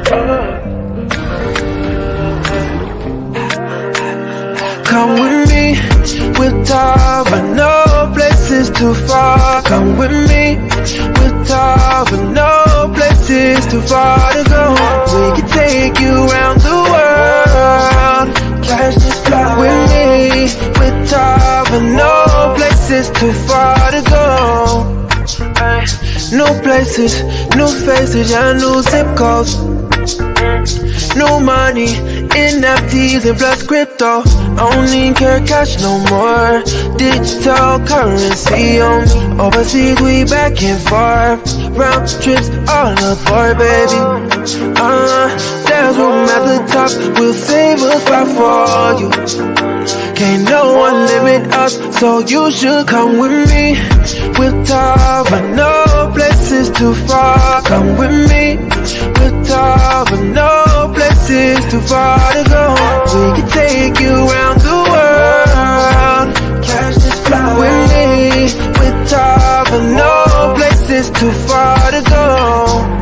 Come with me, with Tava, no place is too far. Come with me, with Tava, no place is too far to go. We can take you around the world, catch this flight with me, with Tava, no place is too far to go. New places, new faces, yeah, new zip codes. New money, NFTs and plus crypto. I don't need care cash no more. Digital currency on me. Overseas we back and forth. Round trips all aboard, baby. There's room at the top. We'll save a spot for you. Can't no one limit us, so you should come with me. With Tava, no place is too far. Come with me. With Tava, no place is too far to go. We can take you around the world, catch this flight with me. With Tava, no place is too far to go.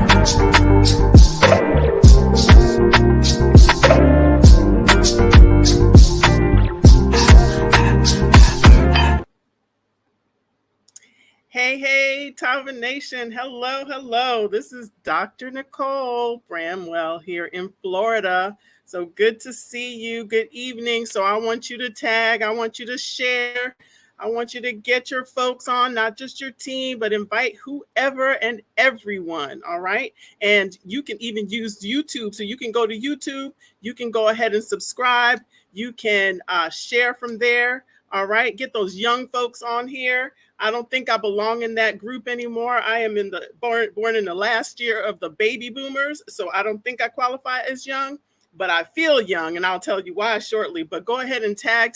Hey, Tava Nation. Hello. This is Dr. Nicole Bramwell here in Florida. So good to see you. Good evening. So I want you to tag. I want you to share. I want you to get your folks on, not just your team, but invite whoever and everyone. All right. And you can even use YouTube. So you can go to YouTube. You can go ahead and subscribe. You can share from there. All right. Get those young folks on here. I don't think I belong in that group anymore. I am in the born in the last year of the baby boomers. So I don't think I qualify as young, but I feel young, and I'll tell you why shortly. But go ahead and tag,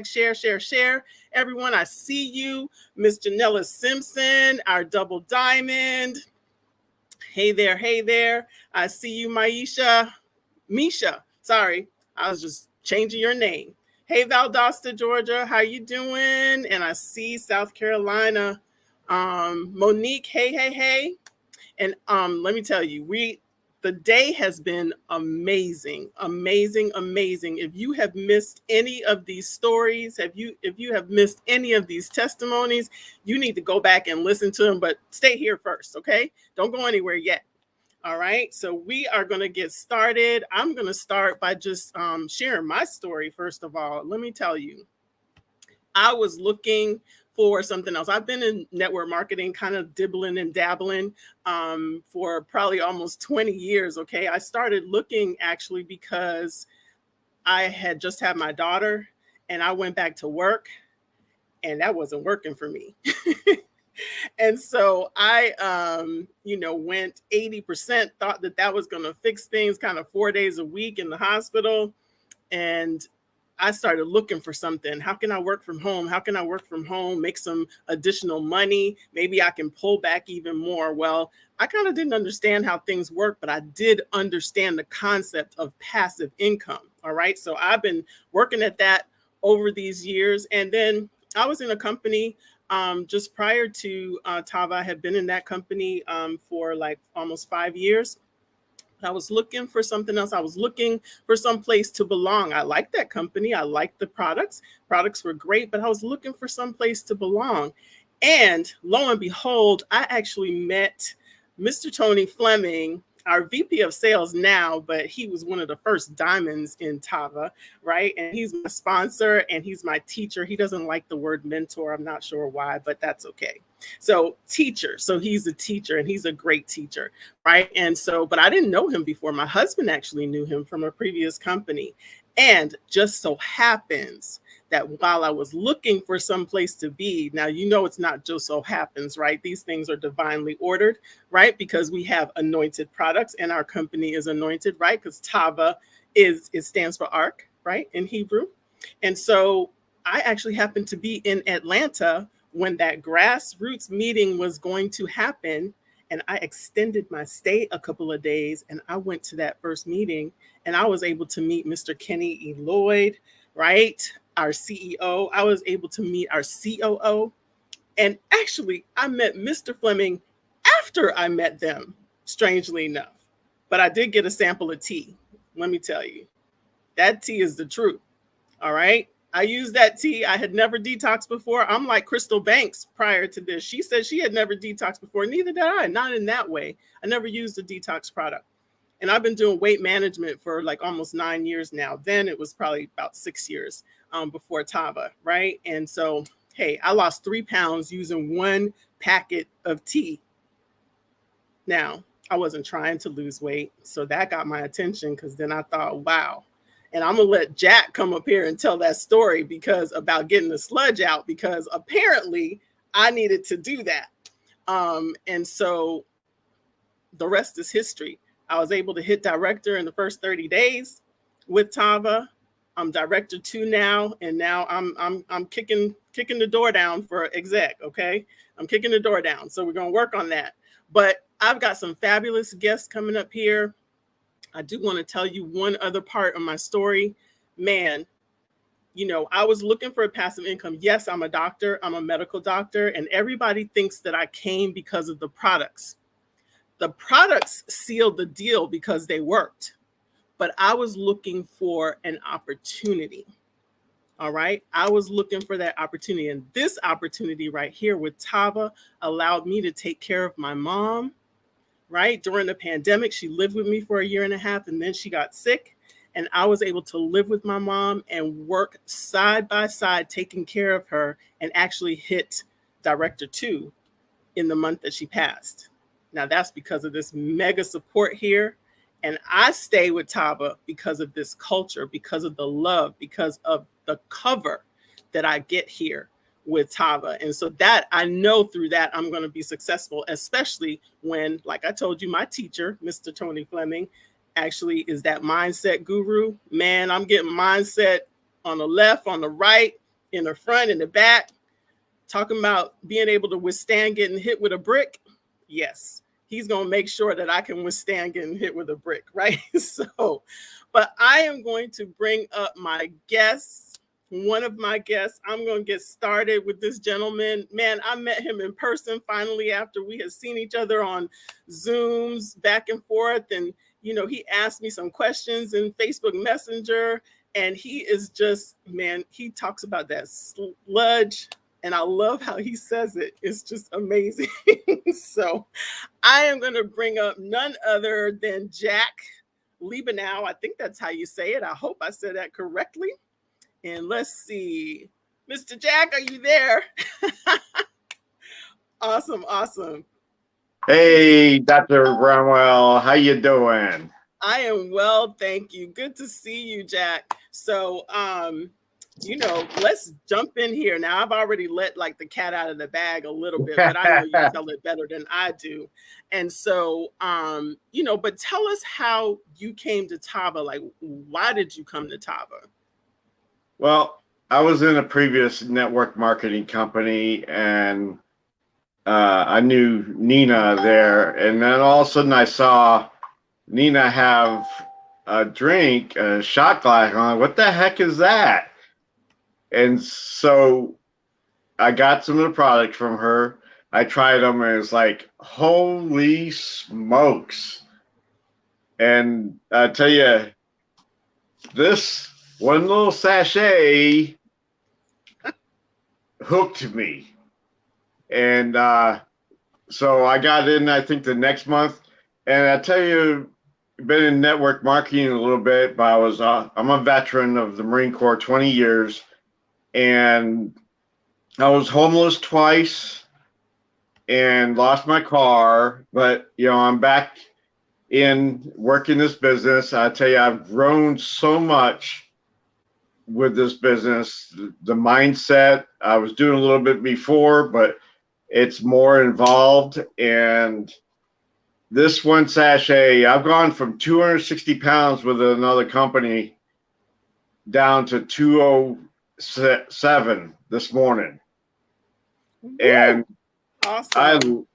share. Everyone, I see you. Miss Janella Simpson, our double diamond. Hey there. I see you, Misha. Sorry, I was just changing your name. Hey, Valdosta, Georgia, how you doing? And I see South Carolina. Monique, hey. And let me tell you, the day has been amazing. If you have missed any of these stories, if you have missed any of these testimonies, you need to go back and listen to them, but stay here first, okay? Don't go anywhere yet. All right, so we are going to get started. I'm going to start by just sharing my story. First of all, let me tell you, I was looking for something else. I've been in network marketing, kind of dibbling and dabbling for probably almost 20 years. Okay, I started looking actually because I had just had my daughter and I went back to work and that wasn't working for me. And so I, went 80%, thought that was going to fix things, kind of 4 days a week in the hospital. And I started looking for something. How can I work from home? Make some additional money? Maybe I can pull back even more. Well, I kind of didn't understand how things work, but I did understand the concept of passive income. All right. So I've been working at that over these years. And then I was in a company just prior to Tava. I had been in that company for like almost 5 years. I was looking for something else. I was looking for some place to belong. I liked that company. I liked the products. Products were great, but I was looking for some place to belong. And lo and behold, I actually met Mr. Tony Fleming, our VP of sales now, but he was one of the first diamonds in Tava, right? And he's my sponsor and he's my teacher. He doesn't like the word mentor. I'm not sure why, but that's okay. So teacher. So he's a teacher and he's a great teacher, right? And so, but I didn't know him before. My husband actually knew him from a previous company. And just so happens that while I was looking for some place to be, now, it's not just so happens, right? These things are divinely ordered, right? Because we have anointed products and our company is anointed, right? Because Tava it stands for ark, right? In Hebrew. And so I actually happened to be in Atlanta when that grassroots meeting was going to happen. And I extended my stay a couple of days and I went to that first meeting and I was able to meet Mr. Kenny E. Lloyd, right? Our CEO. I was able to meet our COO. And actually, I met Mr. Fleming after I met them, strangely enough. But I did get a sample of tea. Let me tell you, that tea is the truth. All right. I used that tea. I had never detoxed before. I'm like Crystal Banks prior to this. She said she had never detoxed before. Neither did I. Not in that way. I never used a detox product. And I've been doing weight management for like almost 9 years now. Then it was probably about 6 years before Tava, right? And so, hey, I lost 3 pounds using one packet of tea. Now, I wasn't trying to lose weight. So that got my attention because then I thought, wow. And I'm going to let Jack come up here and tell that story because about getting the sludge out, because apparently I needed to do that. And so the rest is history. I was able to hit director in the first 30 days with Tava. I'm director 2 now, and now I'm kicking the door down for exec. Okay, I'm kicking the door down, so we're gonna work on that. But I've got some fabulous guests coming up here. I do want to tell you one other part of my story. Man, you know, I was looking for a passive income. Yes, I'm a doctor. I'm a medical doctor, and everybody thinks that I came because of the products. The products sealed the deal because they worked, but I was looking for an opportunity. All right. I was looking for that opportunity. And this opportunity right here with Tava allowed me to take care of my mom, right? During the pandemic, she lived with me for 1.5 years and then she got sick. And I was able to live with my mom and work side by side, taking care of her, and actually hit director 2 in the month that she passed. Now that's because of this mega support here. And I stay with Tava because of this culture, because of the love, because of the cover that I get here with Tava. And so that I know through that I'm going to be successful, especially when, like I told you, my teacher, Mr. Tony Fleming, actually is that mindset guru. Man, I'm getting mindset on the left, on the right, in the front, in the back, talking about being able to withstand getting hit with a brick. Yes. He's going to make sure that I can withstand getting hit with a brick, right? So, but I am going to bring up my guests, one of my guests. I'm going to get started with this gentleman. Man, I met him in person finally after we had seen each other on Zooms back and forth. And, you know, he asked me some questions in Facebook Messenger. And he is just, man, he talks about that sludge. And I love how he says it. It's just amazing. So I am going to bring up none other than Jack Liebenow. I think that's how you say it. I hope I said that correctly. And let's see. Mr. Jack, are you there? Awesome, awesome. Hey, Dr. Bramwell, how you doing? I am well, thank you. Good to see you, Jack. So, you know, let's jump in here. Now, I've already let like the cat out of the bag a little bit, but I know you tell it better than I do. And so, you know, but tell us how you came to Tava. Like, why did you come to Tava? Well, I was in a previous network marketing company and I knew Nina there. And then all of a sudden I saw Nina have a drink, a shot glass. I'm like, what the heck is that? And so I got some of the products from her. I tried them and it's like, holy smokes. And I tell you, this one little sachet hooked me. And so I got in, I think, the next month. And I tell you, been in network marketing a little bit, but I'm a veteran of the Marine Corps, 20 years. And I was homeless twice and lost my car, but you know, I'm back in working this business. I tell you, I've grown so much with this business. The mindset, I was doing a little bit before, but it's more involved. And this one sachet, I've gone from 260 pounds with another company down to 207 this morning. Woo! And Awesome.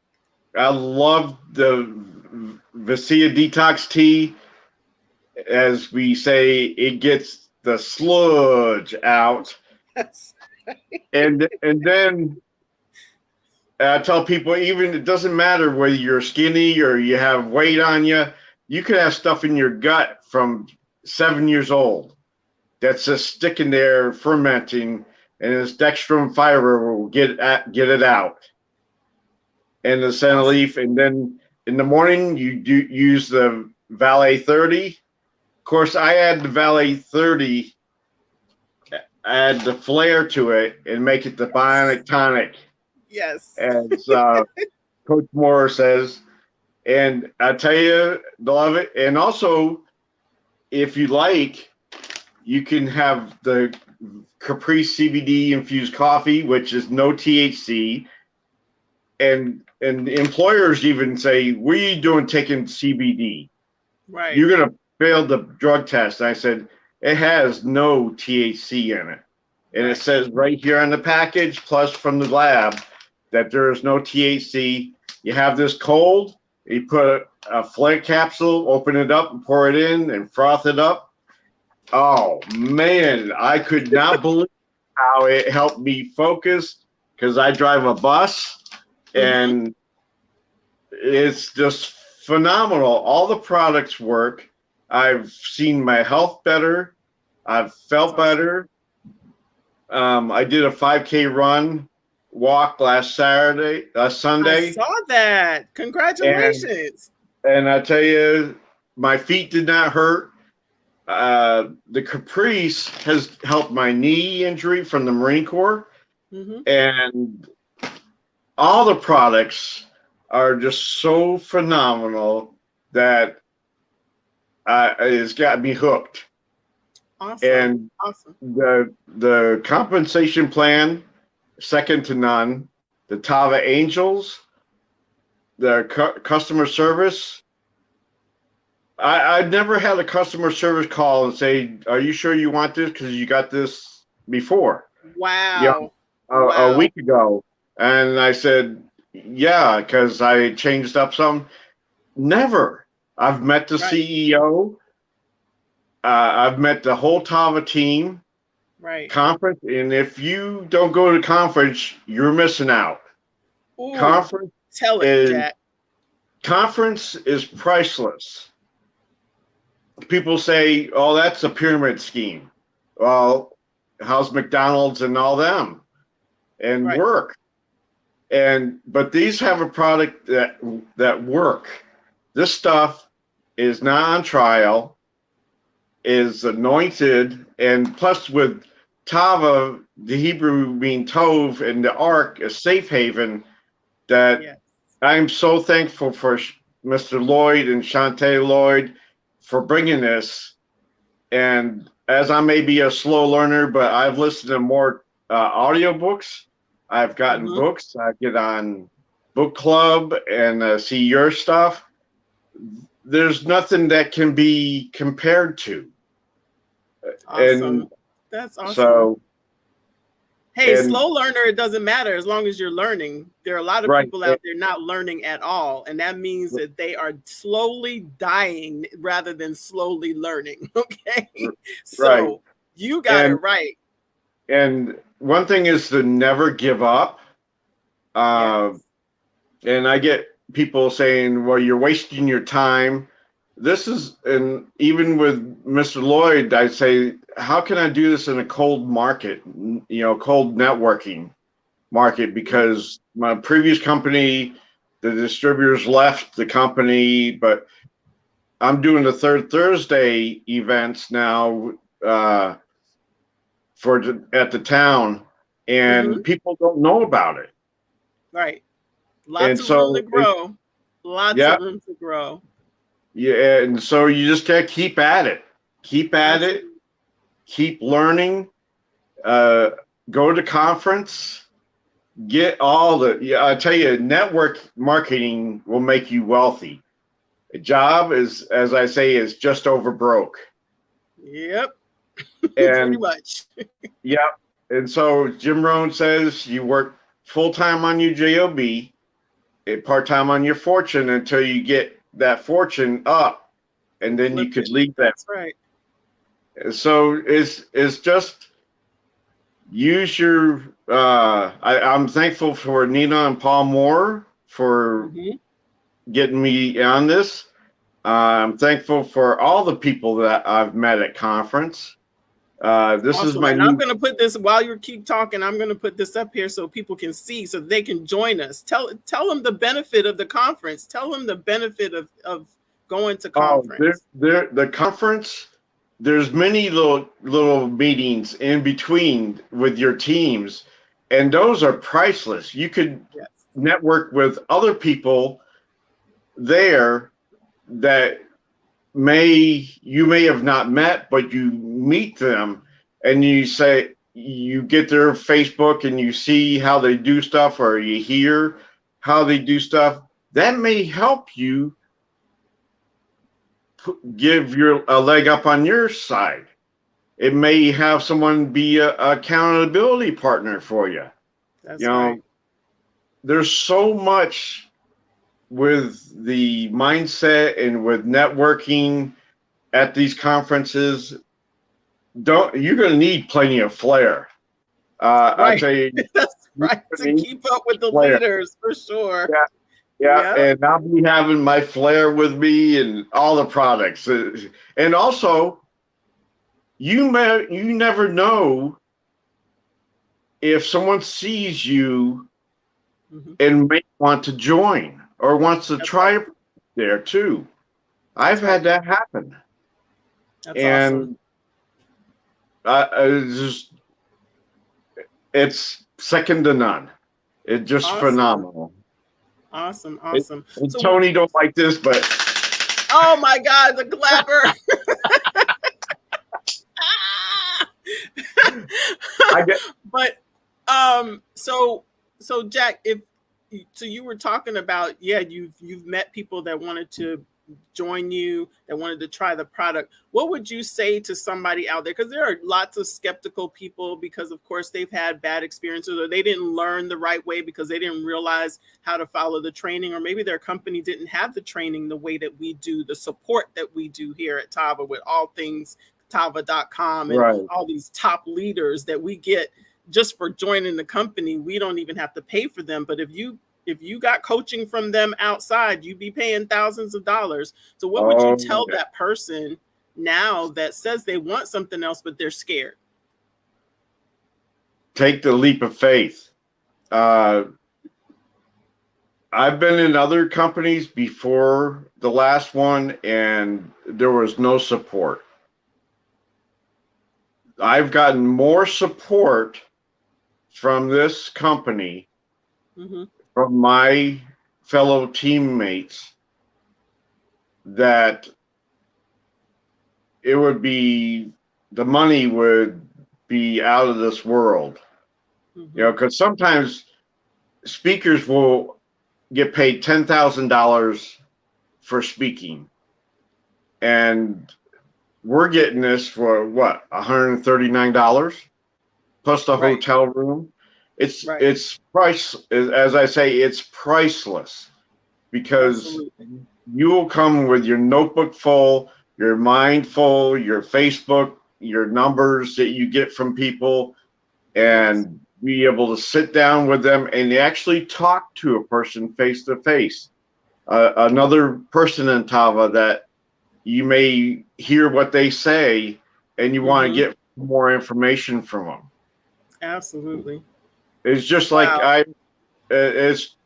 I love the Vicia Detox tea. As we say, it gets the sludge out. That's And then I tell people, even it doesn't matter whether you're skinny or you have weight on you, you could have stuff in your gut from 7 years old that's just sticking there fermenting, and this dextrin fiber will get it out. And the senna leaf, and then in the morning you do use the Valet 30. Of course, I add the Valet 30, add the flair to it, and make it the bionic tonic. Yes. As Coach Moore says. And I tell you, love it. And also, if you like, you can have the Capri CBD infused coffee, which is no THC. And employers even say, "What are you doing taking CBD? Right. You're going to fail the drug test." And I said, "It has no THC in it." And it says right here on the package, plus from the lab, that there is no THC. You have this cold, you put a flake capsule, open it up and pour it in and froth it up. Oh, man, I could not believe how it helped me focus, because I drive a bus, and it's just phenomenal. All the products work. I've seen my health better. I've felt better. I did a 5K walk last Sunday. I saw that. Congratulations. And I tell you, my feet did not hurt. The Caprice has helped my knee injury from the Marine Corps. And all the products are just so phenomenal that it's got me hooked. Awesome. And the compensation plan, second to none. The Tava Angels, the customer service. I've never had a customer service call and say, "Are you sure you want this? Because you got this before." Wow. A week ago. And I said, "Yeah," because I changed up some. Never. I've met the CEO. I've met the whole Tava team. Conference, and if you don't go to conference, you're missing out. Ooh, conference tell it, Jack. Conference is priceless. People say, "Oh, that's a pyramid scheme." Well, how's McDonald's and all them and work? But these have a product that work. This stuff is not on trial, is anointed, and plus with Tava, the Hebrew mean Tov, and the Ark, a safe haven, that I'm so thankful for Mr. Lloyd and Shantae Lloyd for bringing this. And as I may be a slow learner, but I've listened to more audiobooks. I've gotten books. I get on book club and see your stuff. There's nothing that can be compared to. Awesome. And that's awesome. So, hey, slow learner, it doesn't matter as long as you're learning. There are a lot of people out there not learning at all, and that means that they are slowly dying rather than slowly learning. Okay, so you got it right. And one thing is to never give up. And I get people saying, "Well, you're wasting your time." This is, and even with Mr. Lloyd, I say, how can I do this in a cold market, cold networking market? Because my previous company, the distributors left the company, but I'm doing the Third Thursday events now at the town, and people don't know about it. Right. Lots of room to grow. Lots of room to grow. Yeah, and so you just gotta keep at it. Keep at it. Keep learning. Go to conference. Get all the. I tell you, network marketing will make you wealthy. A job is, as I say, is just over broke. Yep. And pretty much. Yep. And so Jim Rohn says you work full time on your job, part time on your fortune until you get that fortune up, and then you could leave that. That's right. So it's just use your. I'm thankful for Nina and Paul Moore for getting me on this, I'm thankful for all the people that I've met at conference. This is Awesome. my And I'm new. going to put this while you keep talking. I'm going to put this up here so people can see, so they can join us. Tell them the benefit of the conference. Tell them the benefit of going to Oh, conference. the conference. There's many little meetings in between with your teams, and those are priceless. You could Yes. network with other people there that you may have not met, but you meet them and you get their Facebook and you see how they do stuff, or you hear how they do stuff. That may help you give a leg up on your side. It may have someone be a accountability partner for you. That's right. There's so much with the mindset and with networking at these conferences. You're going to need plenty of flair. I'll Right. tell you, That's right. To keep up with the flair. leaders, for sure. Yeah, and I'll be having my flair with me and all the products. And also, you never know if someone sees you and may want to join or wants to try there too. I've had that happen. That's awesome. It's second to none. It's just phenomenal. Awesome. So, Tony don't like this, but oh my God, the clapper. So Jack, you were talking about, you've met people that wanted to join you, that wanted to try the product. What would you say to somebody out there? Because there are lots of skeptical people, because of course they've had bad experiences, or they didn't learn the right way because they didn't realize how to follow the training, or maybe their company didn't have the training the way that we do, the support that we do here at Tava with all things Tava.com and all these top leaders that we get just for joining the company. We don't even have to pay for them, but if you got coaching from them outside, you'd be paying thousands of dollars. So what would you tell that person now that says they want something else, but they're scared? Take the leap of faith. I've been in other companies before the last one, and there was no support. I've gotten more support from this company, from my fellow teammates, that the money would be out of this world. Because sometimes speakers will get paid $10,000 for speaking, and we're getting this for what, $139 plus the hotel room. It's price, as I say, it's priceless, because you will come with your notebook full, your mind full, your Facebook, your numbers that you get from people, and be able to sit down with them and actually talk to a person face to face. Another person in Tava that you may hear what they say and you want to get more information from them. Absolutely. It's just like it's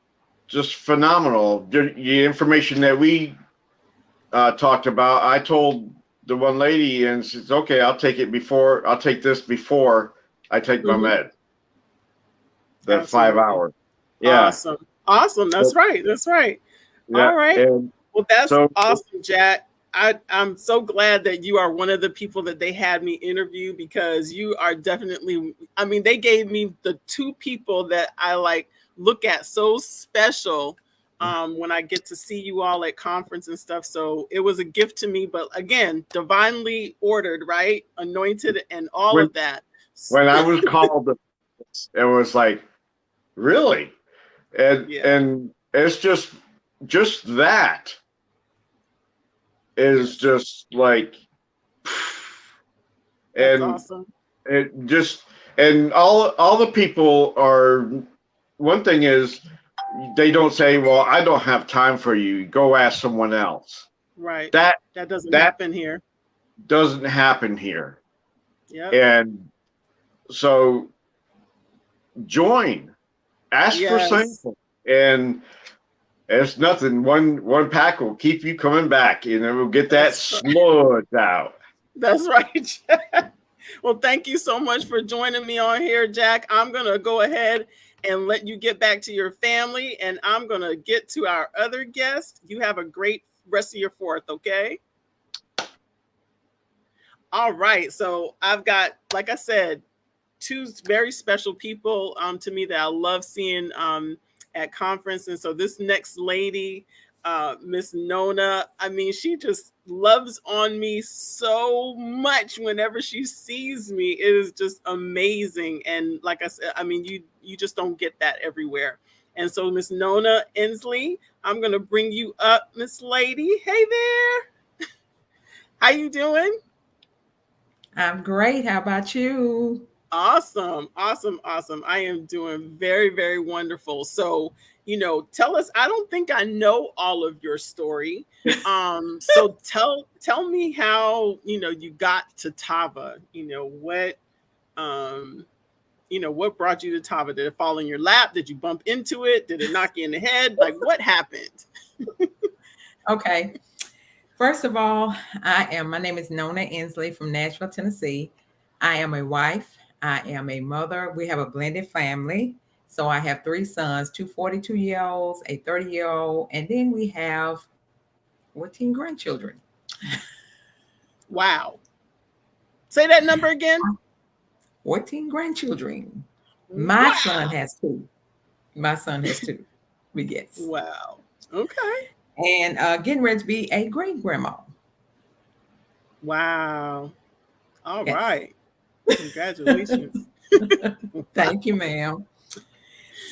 just phenomenal. The information that we talked about, I told the one lady, and she says, okay, I'll take this before I take my med. The 5 hours. Yeah. Awesome. That's right. Yeah. All right. Well, that's awesome, Jack. I'm so glad that you are one of the people that they had me interview, because you are definitely, they gave me the two people that I look at so special when I get to see you all at conference and stuff. So it was a gift to me, but again, divinely ordered, right? Anointed and all of that. When I was called, it was like, really? And it's just that is just like, and awesome. It just, and all the people are, one thing is, they don't say, well, I don't have time for you, go ask someone else. Right. That That doesn't that happen here. doesn't happen here. Yep. And so join, ask for Yes. sample, and it's nothing. One pack will keep you coming back, and it will get that That's sludge out. That's right, Jack. Well, thank you so much for joining me on here, Jack. I'm going to go ahead and let you get back to your family, and I'm going to get to our other guest. You have a great rest of your 4th, okay? All right. So I've got, like I said, 2 very special people to me that I love seeing at conference. And so this next lady, Miss Nona, I mean, she just loves on me so much whenever she sees me. It is just amazing. And like I said, I mean, you just don't get that everywhere. And so Miss Nona Inslee, I'm gonna bring you up, Miss Lady. Hey there. How you doing? I'm great. How about you? Awesome. Awesome. Awesome. I am doing very, very wonderful. So, tell us, I don't think I know all of your story. So tell me how, you got to Tava, what brought you to Tava? Did it fall in your lap? Did you bump into it? Did it knock you in the head? Like what happened? Okay. First of all, my name is Nona Inslee from Nashville, Tennessee. I am a wife. I am a mother. We have a blended family. So I have 3 sons, 2 42-year-olds, a 30-year-old, and then we have 14 grandchildren. Wow. Say that number again. 14 grandchildren. My Wow. son has 2. My son has 2. Yes. Wow. Okay. And getting ready to be a great grandma. Wow. All Yes. right. Congratulations. Thank you, ma'am.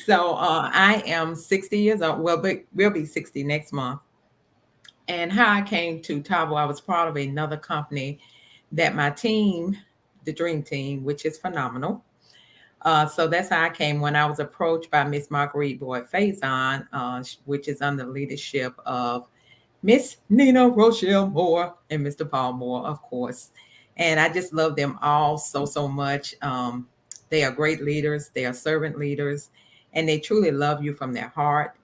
So I am 60 years old. Well, we'll be 60 next month. And how I came to Tava, I was part of another company that my team, the Dream Team, which is phenomenal. So that's how I came when I was approached by Miss Marguerite Boyd Faison, which is under the leadership of Miss Nina Rochelle Moore and Mr. Paul Moore, of course. And I just love them all so much. They are great leaders. They are servant leaders, and they truly love you from their heart.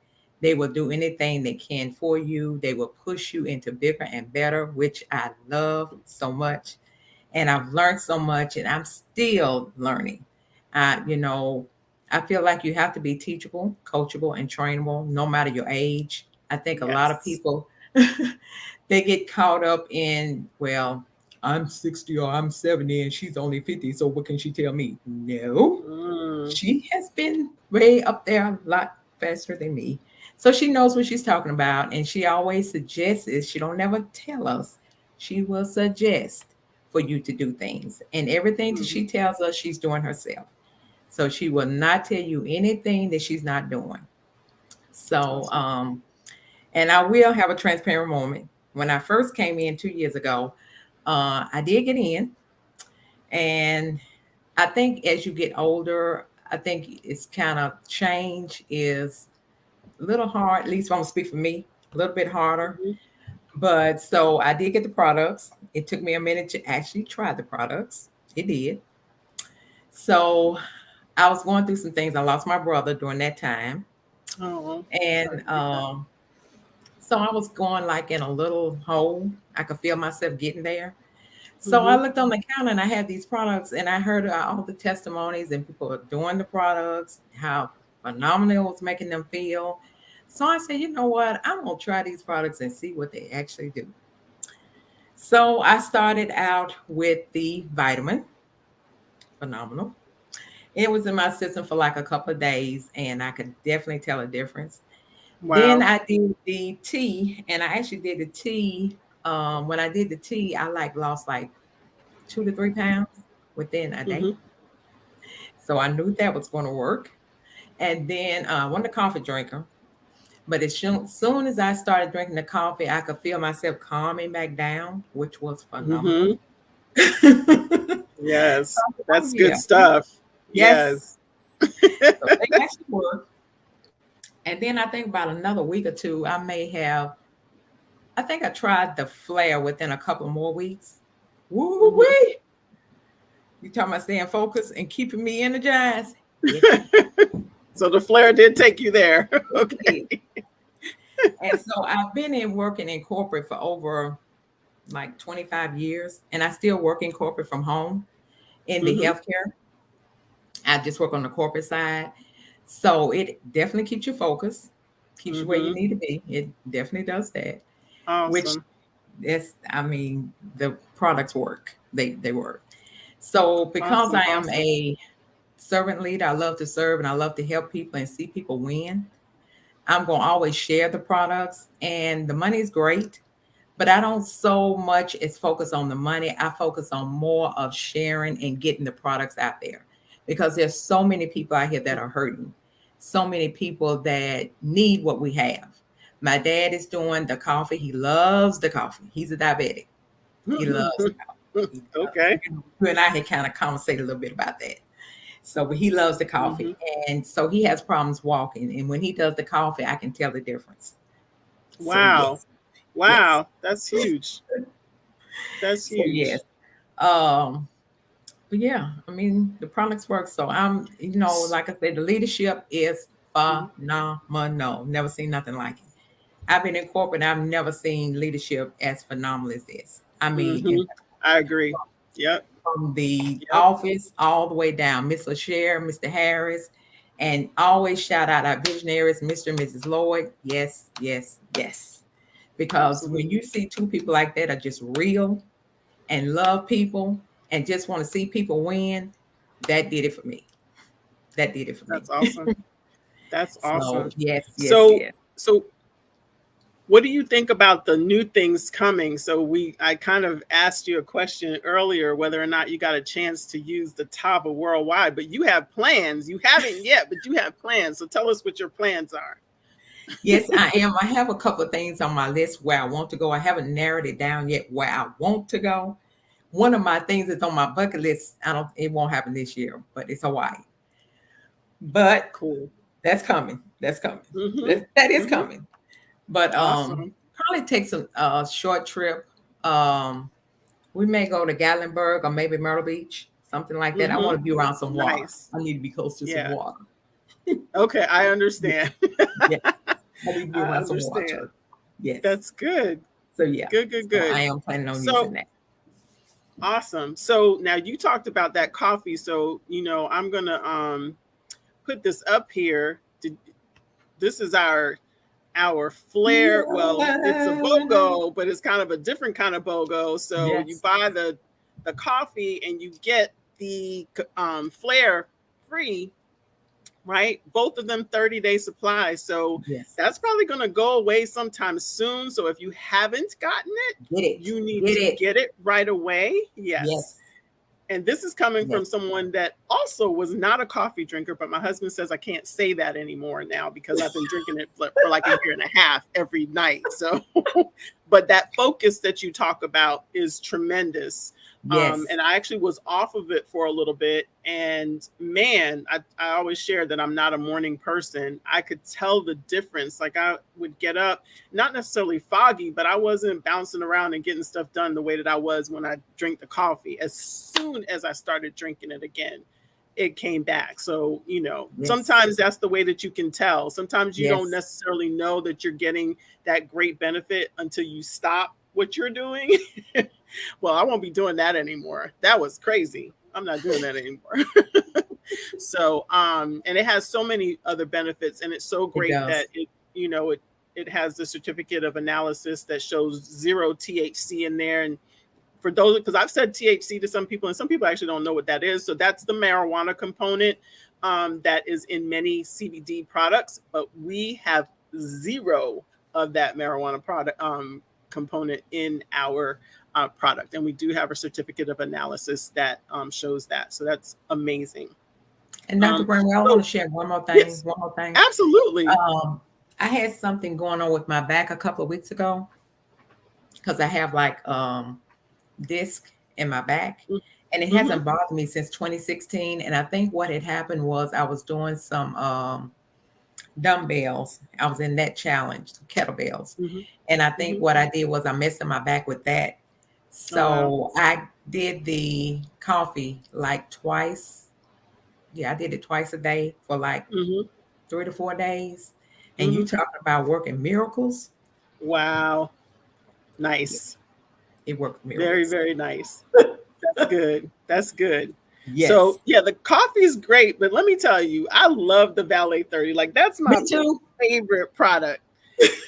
They will do anything they can for you. They will push you into bigger and better, which I love so much. And I've learned so much, and I'm still learning. I feel like you have to be teachable, coachable, and trainable, no matter your age. I think a lot of Yes. people, they get caught up in, well, I'm 60 or I'm 70 and she's only 50. So what can she tell me? No, she has been way up there a lot faster than me. So she knows what she's talking about. And she always suggests it. She don't never tell us. She will suggest for you to do things. And everything that she tells us, she's doing herself. So she will not tell you anything that she's not doing. So, and I will have a transparent moment. When I first came in 2 years ago, I did get in. And I think as you get older, I think it's kind of change is a little hard. At least if I'm gonna speak for me, a little bit harder. But so I did get the products. It took me a minute to actually try the products. It did. So I was going through some things. I lost my brother during that time. Oh, And so I was going like in a little hole. I could feel myself getting there. So I looked on the counter and I had these products and I heard all the testimonies and people are doing the products, how phenomenal it was making them feel. So I said, you know what? I'm going to try these products and see what they actually do. So I started out with the vitamin. Phenomenal. It was in my system for like a couple of days and I could definitely tell a difference. wow. Then I did the tea, and I actually did the tea. When I did the tea, I lost like 2 to 3 pounds within a day. So I knew that was going to work. And then I wasn't a coffee drinker, but as soon as I started drinking the coffee, I could feel myself calming back down, which was phenomenal. Yes, that's good stuff. Yes. So they actually worked. And then I think about another week or two, I may have I think I tried the flare within a couple more weeks. Woo wee! You talking about staying focused and keeping me energized? Yes. So the flare did take you there. Okay. And so I've been working in corporate for over like 25 years, and I still work in corporate from home in the healthcare. I just work on the corporate side. So it definitely keeps you focused, keeps you where you need to be. It definitely does that. Which Awesome. I mean, the products work. They work. So because I am a servant leader, I love to serve and I love to help people and see people win. I'm going to always share the products, and the money is great, but I don't so much as focus on the money. I focus on more of sharing and getting the products out there, because there's so many people out here that are hurting. So many people that need what we have. My dad is doing the coffee. He loves the coffee. He's a diabetic. He loves the coffee. Okay. You and I had kind of conversated a little bit about that. So he loves the coffee. And so he has problems walking. And when he does the coffee, I can tell the difference. Wow. So, yes. Wow. Yes. That's huge. That's So, huge. yes. But yeah, I mean, the products work. So I'm, like I said, the leadership is phenomenal. Never seen nothing like it. I've been in corporate. I've never seen leadership as phenomenal as this. I mean, I agree. Yep. From the office all the way down, Miss LaShare, Mr. Harris, and always shout out our visionaries, Mr. and Mrs. Lloyd. Yes, yes, yes. Because when you see two people like that are just real and love people and just want to see people win, that did it for me. That did it for me. That's awesome. That's awesome. So, yes. So what do you think about the new things coming? So I kind of asked you a question earlier, whether or not you got a chance to use the Tava worldwide, but you have plans. You haven't yet, but you have plans. So tell us what your plans are. Yes, I am. I have a couple of things on my list where I want to go. I haven't narrowed it down yet where I want to go. One of my things that's on my bucket list, it won't happen this year, but it's Hawaii. But cool. That's coming. That's coming. That is coming. But probably take some short trip. We may go to Gatlinburg or maybe Myrtle Beach, something like that. I want to be around some water. Nice. I need to be close to some water. Okay, I understand. Yes. I need to be around some water. Yes. That's good. So yeah. Good. So I am planning on using that. Awesome. So now you talked about that coffee. So I'm gonna put this up here. This is our flare. Well, it's a BOGO, but it's kind of a different kind of BOGO. So you buy the coffee and you get the flare free, right? Both of them 30-day supply. So that's probably going to go away sometime soon. So if you haven't gotten it, you need to get it right away. Yes. And this is coming from someone that also was not a coffee drinker, but my husband says I can't say that anymore now because I've been drinking it for like a year and a half every night. So, but that focus that you talk about is tremendous. And I actually was off of it for a little bit. And man, I always share that I'm not a morning person. I could tell the difference. Like I would get up, not necessarily foggy, but I wasn't bouncing around and getting stuff done the way that I was when I drink the coffee. As soon as I started drinking it again, it came back. So, sometimes that's the way that you can tell. Sometimes you don't necessarily know that you're getting that great benefit until you stop what you're doing. Well, I won't be doing that anymore. That was crazy. I'm not doing that anymore. So, and it has so many other benefits, and it's so great that it has the certificate of analysis that shows 0 THC in there. And for those, because I've said THC to some people, and some people actually don't know what that is. So that's the marijuana component that is in many CBD products, but we have 0 of that marijuana product component in our product, and we do have a certificate of analysis that shows that. So that's amazing. And Dr. Bramwell, I want to share one more thing. Yes, absolutely. I had something going on with my back a couple of weeks ago because I have like disc in my back, and it hasn't bothered me since 2016. And I think what had happened was I was doing some dumbbells. I was in that challenge, kettlebells. Mhm. And I think Mhm. what I did was I messed up my back with that. So I did the coffee like twice. Yeah, I did it twice a day for like Mhm. 3 to 4 days. And you Mhm. talking about working miracles? Wow. Yeah, Nice. it worked Very, miracles. very nice. That's good. That's good. Yes. So yeah, the coffee's great, but let me tell you, I love the Valet 30. Like that's Me my too. favorite product.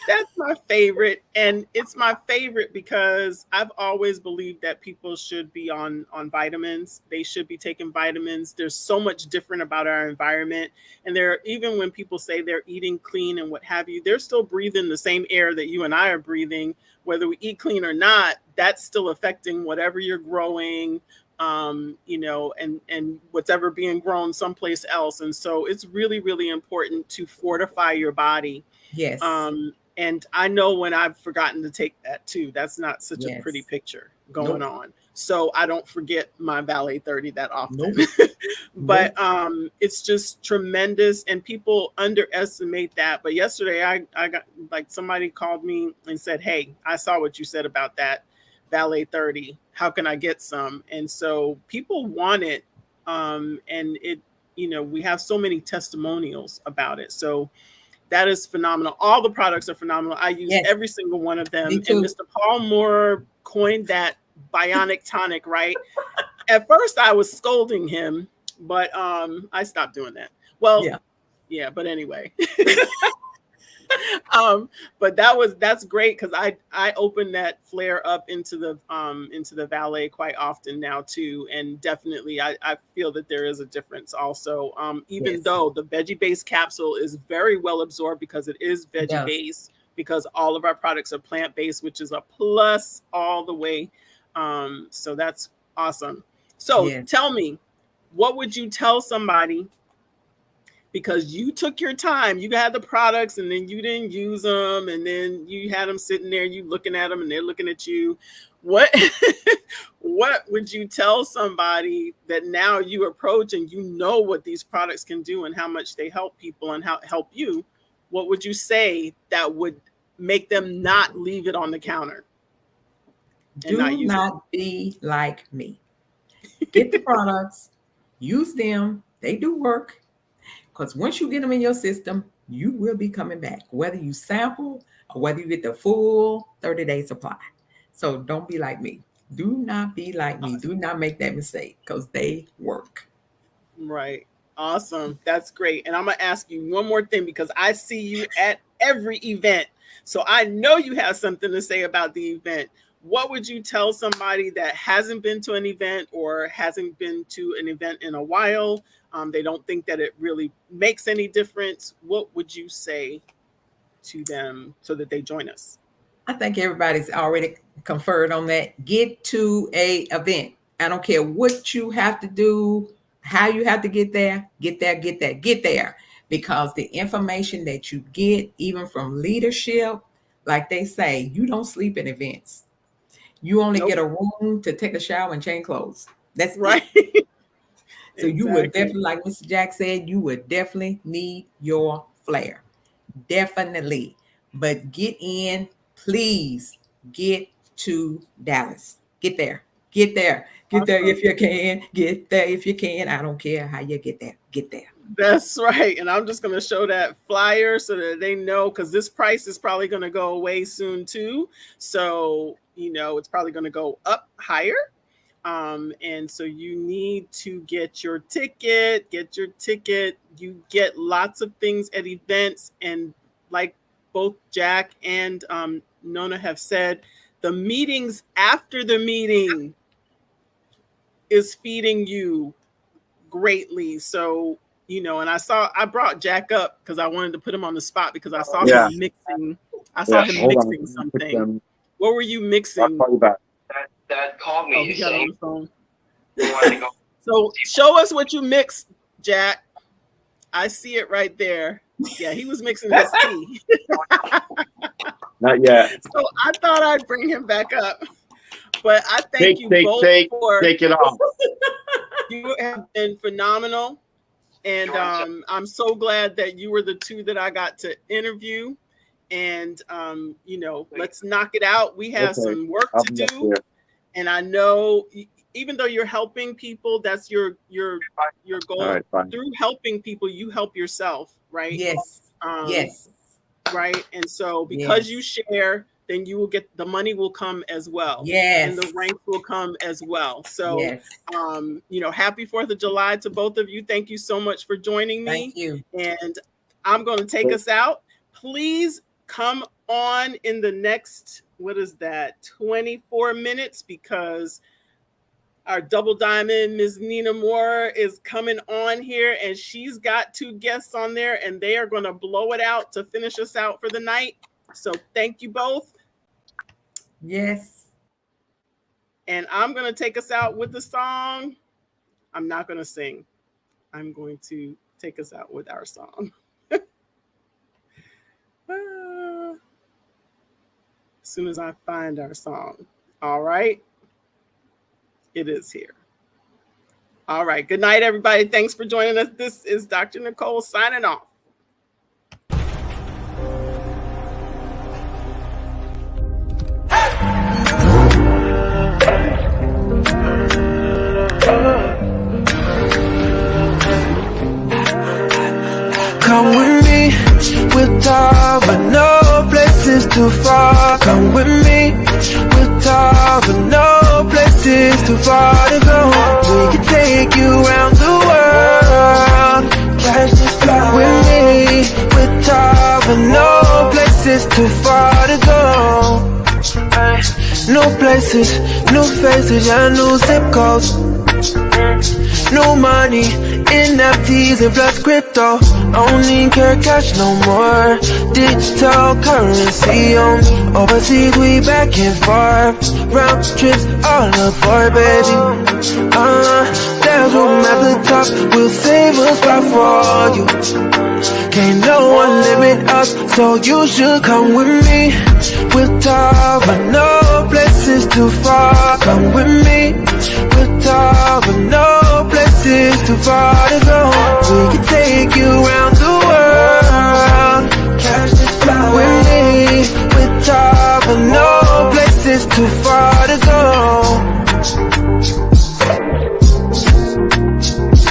That's my favorite, and it's my favorite because I've always believed that people should be on vitamins. They should be taking vitamins. There's so much different about our environment, and they're even when people say they're eating clean and what have you, they're still breathing the same air that you and I are breathing. Whether we eat clean or not, that's still affecting whatever you're growing, and whatever being grown someplace else. And so it's really, really important to fortify your body. Yes. And I know when I've forgotten to take that too. That's not such a pretty Yes. picture going Nope. on. So I don't forget my Valet 30 that often. Nope. But Nope. it's just tremendous and people underestimate that. But yesterday I got like somebody called me and said, "Hey, I saw what you said about that Valet 30. How can I get some?" And so people want it. And we have so many testimonials about it. So that is phenomenal. All the products are phenomenal. I use Yes. every single one of Me them. And too. Mr. Paul Moore coined that bionic tonic, right? At first I was scolding him, but I stopped doing that. Well, Yeah. yeah, but anyway. But that's great because I open that flare up into the Valet quite often now too, and definitely I feel that there is a difference also. Even Yes. though the veggie based capsule is very well absorbed because it is It veggie does. based, because all of our products are plant based, which is a plus all the way. So that's awesome. So Yes. tell me, what would you tell somebody, because you took your time, you had the products and then you didn't use them, and then you had them sitting there, you looking at them and they're looking at you. What what would you tell somebody that now you approach and you know what these products can do and how much they help people and how help you? What would you say that would make them not leave it on the counter and not Do use it? not be like me. Get the products, use them. They do work. Because once you get them in your system, you will be coming back, whether you sample or whether you get the full 30-day supply. So don't be like me. Do not be like me. Do not make that mistake because they work. Right. Awesome. That's great. And I'm going to ask you one more thing because I see you at every event. So I know you have something to say about the event. What would you tell somebody that hasn't been to an event or hasn't been to an event in a while? They don't think that it really makes any difference. What would you say to them so that they join us? I think everybody's already conferred on that. Get to a event. I don't care what you have to do, how you have to get there, get there, get there, get there. Because the information that you get, even from leadership, like they say, you don't sleep in events. You only get Nope. a room to take a shower and change clothes. That's it. Right. So you would Exactly. definitely, like Mr. Jack said, you would definitely need your flair. Definitely. But get in, please get to Dallas. Get there. Get there. Get there Awesome. if you can. Get there if you can. I don't care how you get there. Get there. That's right. And I'm just going to show that flyer so that they know, because this price is probably going to go away soon too. So, it's probably going to go up higher. And so you need to get your ticket. You get lots of things at events. And like both Jack and Nona have said, the meetings after the meeting is feeding you greatly. So, and I brought Jack up because I wanted to put him on the spot because I saw Yeah. him mixing. I saw Yeah. him Hold on. mixing Put something. them- What were you I'll mixing? call you back. Dad called me. Oh, he got on saying the phone. he wanted to go. So show us what you mixed, Jack. I see it right there. Yeah, he was mixing his tea. Not yet. So I thought I'd bring him back up. But I thank you both for Take it off. you have been phenomenal. And I'm so glad that you were the two that I got to interview. And, you know, let's knock it out. We have some work to do. And I know even though you're helping people, that's your goal. All right, through helping people, you help yourself, right? Yes. Yes. Right. And so because you share, then you will get, the money will come as well. Yes. And the ranks will come as well. So, Yes. you know, happy 4th of July to both of you. Thank you so much for joining me. Thank you. And I'm going to take us out. Please come on in the next, 24 minutes, because our double diamond, Ms. Nina Moore, is coming on here, and she's got 2 guests on there, and they are going to blow it out to finish us out for the night. So thank you both. Yes. And I'm going to take us out with the song. I'm not going to sing. I'm going to take us out with our song. As soon as I find our song. All right. It is here. All right. Good night, everybody. Thanks for joining us. This is Dr. Nicole signing off. Come with me, with Tava, no places too far. Come with me, with Tava, no places too far to go. We can take you around the world. Catch this flight with me, with Tava, no places too far to go. New places, new faces, yeah, new zip codes. New money, NFTs and plus crypto. Don't need care cash no more. Digital currency on me. Overseas we back and forth. Round trips all aboard, baby. There's room at the top. We'll save a spot for you. Can't no one limit us, so you should come with me. With Tava, no places too far. Come with me. With Tava, no places too far to go. We can take you around the world. Catch this flight with me. With Tava, no places too far.